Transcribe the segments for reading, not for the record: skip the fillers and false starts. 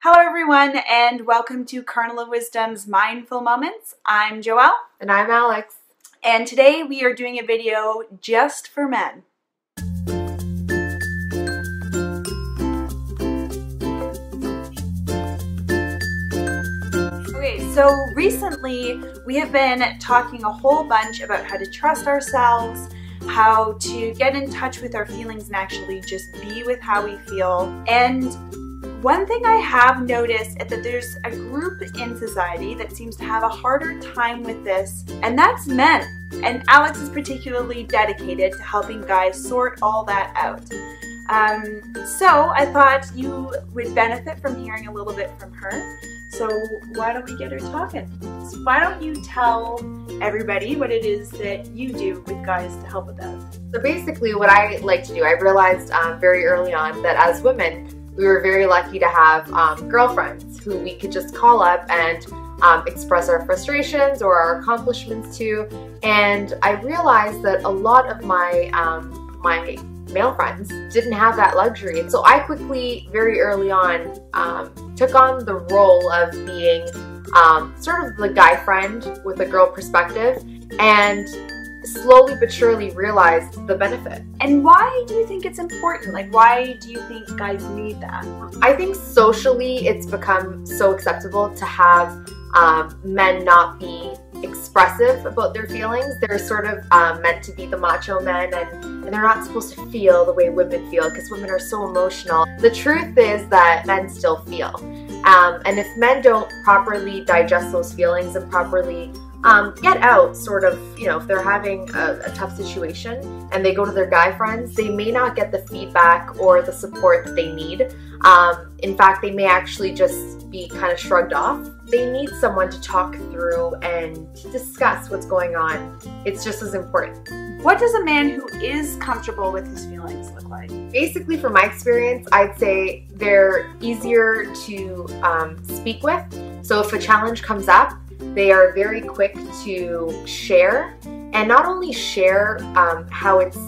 Hello everyone, and welcome to Kernel of Wisdom's Mindful Moments. I'm Joelle. And I'm Alex. And today we are doing a video just for men. Okay, so recently we have been talking a whole bunch about how to trust ourselves, how to get in touch with our feelings and actually just be with how we feel. And one thing I have noticed is that there's a group in society that seems to have a harder time with this, and that's men. And Alex is particularly dedicated to helping guys sort all that out. So I thought you would benefit from hearing a little bit from her. So why don't we get her talking? So why don't you tell everybody what it is that you do with guys to help with that? So basically what I like to do, I realized very early on that as women, we were very lucky to have girlfriends who we could just call up and express our frustrations or our accomplishments to. And I realized that a lot of my my male friends didn't have that luxury. And so I quickly, very early on, took on the role of being sort of the guy friend with a girl perspective, and slowly but surely realized the benefit. And why do you think it's important? Like, why do you think guys need that? I think socially it's become so acceptable to have men not be expressive about their feelings. They're sort of meant to be the macho men, and they're not supposed to feel the way women feel because women are so emotional. The truth is that men still feel. And if men don't properly digest those feelings and properly get out, sort of, you know, if they're having a tough situation and they go to their guy friends, they may not get the feedback or the support that they need. In fact, they may actually just be kind of shrugged off. They need someone to talk through and discuss what's going on. It's just as important. What does a man who is comfortable with his feelings look like? Basically, from my experience, I'd say they're easier to speak with. So if a challenge comes up, they are very quick to share, and not only share how it's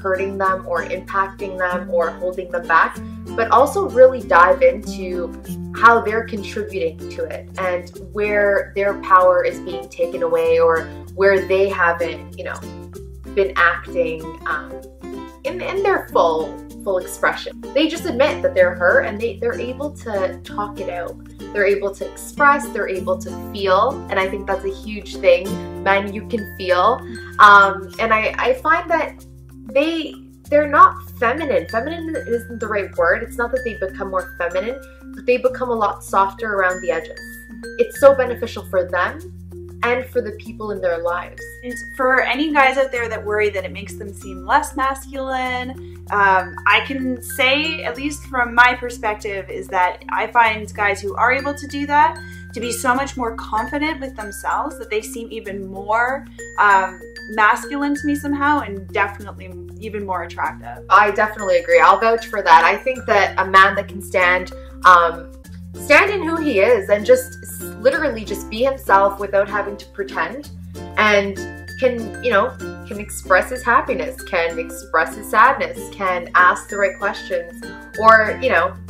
hurting them or impacting them or holding them back, but also really dive into how they're contributing to it and where their power is being taken away or where they haven't, you know, been acting in their full expression. They just admit that they're hurt, and they're able to talk it out. They're able to express, they're able to feel, and I think that's a huge thing. Men, you can feel. And I find that they're not feminine. Feminine isn't the right word. It's not that they become more feminine, but they become a lot softer around the edges. It's so beneficial for them and for the people in their lives. And for any guys out there that worry that it makes them seem less masculine, I can say, at least from my perspective, is that I find guys who are able to do that to be so much more confident with themselves that they seem even more masculine to me somehow, and definitely even more attractive. I definitely agree. I'll vouch for that. I think that a man that can stand in who he is and just literally just be himself without having to pretend, and can express his happiness, can express his sadness, can ask the right questions, or,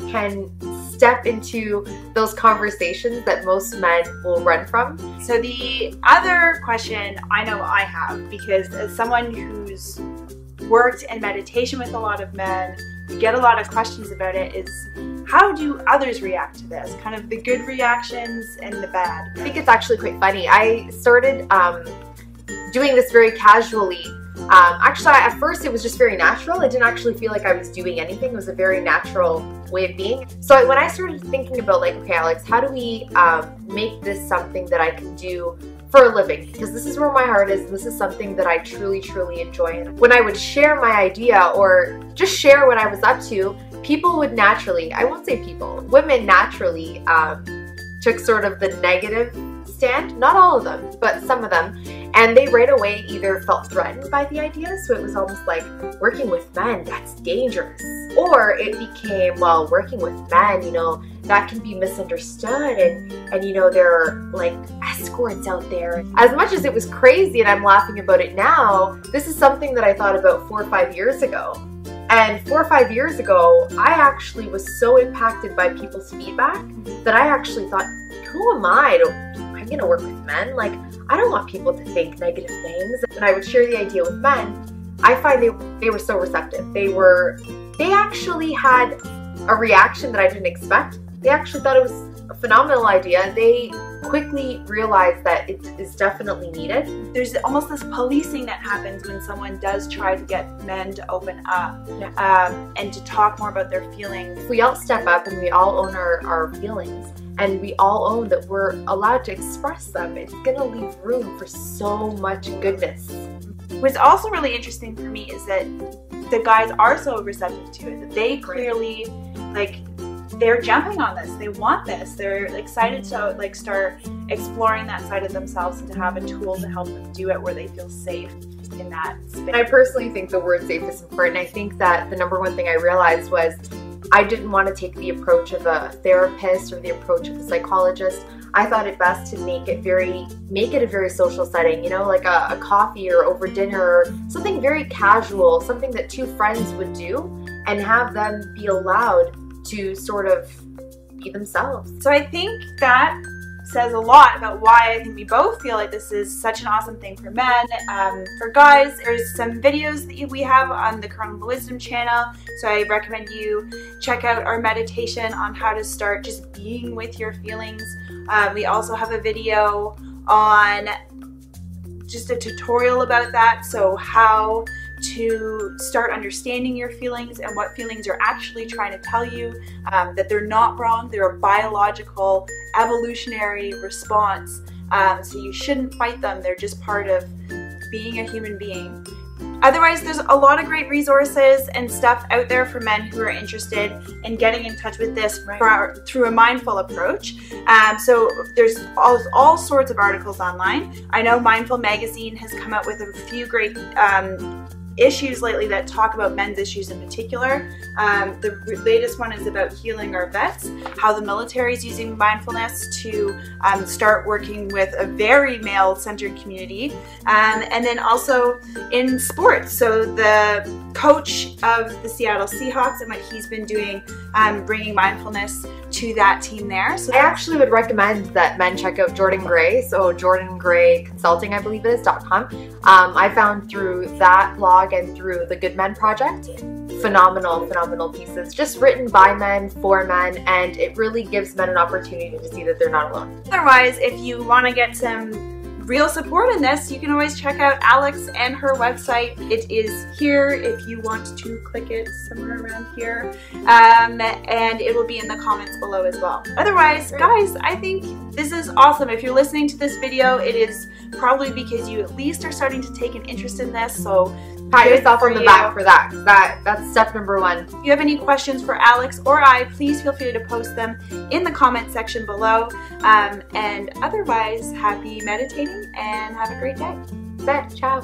can step into those conversations that most men will run from. So the other question I know I have, because as someone who's worked in meditation with a lot of men, you get a lot of questions about it, is how do others react to this? Kind of the good reactions and the bad. I think it's actually quite funny. I started doing this very casually. Actually, at first it was just very natural. I didn't actually feel like I was doing anything. It was a very natural way of being. So when I started thinking about, like, okay, Alex, how do we make this something that I can do for a living? Because this is where my heart is, and this is something that I truly, truly enjoy. And when I would share my idea or just share what I was up to, people would naturally, I won't say people, women naturally took sort of the negative stand. Not all of them, but some of them. And they right away either felt threatened by the idea, so it was almost like, working with men, that's dangerous. Or it became, well, working with men, that can be misunderstood, and there are like escorts out there. As much as it was crazy and I'm laughing about it now, this is something that I thought about 4 or 5 years ago. And 4 or 5 years ago, I actually was so impacted by people's feedback that I actually thought, who am I? I'm going to work with men. Like, I don't want people to think negative things. And I would share the idea with men. I find they were so receptive. They actually had a reaction that I didn't expect. They actually thought it was a phenomenal idea. They quickly realized that it is definitely needed. There's almost this policing that happens when someone does try to get men to open up and to talk more about their feelings. If we all step up and we all own our feelings, and we all own that we're allowed to express them, it's gonna leave room for so much goodness. What's also really interesting for me is that the guys are so receptive to it, that they clearly, like, they're jumping on this. They want this. They're excited to like start exploring that side of themselves and to have a tool to help them do it where they feel safe in that space. I personally think the word safe is important. I think that the number one thing I realized was I didn't want to take the approach of a therapist or the approach of a psychologist. I thought it best to make it a very social setting, you know, like a coffee or over dinner or something very casual, something that two friends would do, and have them be allowed to sort of be themselves. So I think that says a lot about why I think we both feel like this is such an awesome thing for men. For guys, there's some videos that we have on the Kernel of Wisdom channel, so I recommend you check out our meditation on how to start just being with your feelings. We also have a video on just a tutorial about that, so how to start understanding your feelings and what feelings are actually trying to tell you, that they're not wrong, they're a biological, evolutionary response, so you shouldn't fight them, they're just part of being a human being. Otherwise, there's a lot of great resources and stuff out there for men who are interested in getting in touch with this through a mindful approach. So there's all sorts of articles online. I know Mindful Magazine has come out with a few great issues lately that talk about men's issues in particular. The latest one is about healing our vets, how the military is using mindfulness to start working with a very male-centered community, and then also in sports. So the coach of the Seattle Seahawks and what he's been doing, bringing mindfulness to that team there. So I actually would recommend that men check out Jordan Gray, so Jordan Gray Consulting, I believe it is, .com. I found through that blog and through the Good Men Project, phenomenal pieces, just written by men, for men, and it really gives men an opportunity to see that they're not alone. Otherwise, if you want to get some real support in this, you can always check out Alex and her website. It is here if you want to click it, somewhere around here, and it will be in the comments below as well. Otherwise, guys, I think this is awesome. If you're listening to this video, it is probably because you at least are starting to take an interest in this, so pat yourself on the back for that. That's step number one. If you have any questions for Alex or I, please feel free to post them in the comment section below. And otherwise, happy meditating and have a great day. Ciao.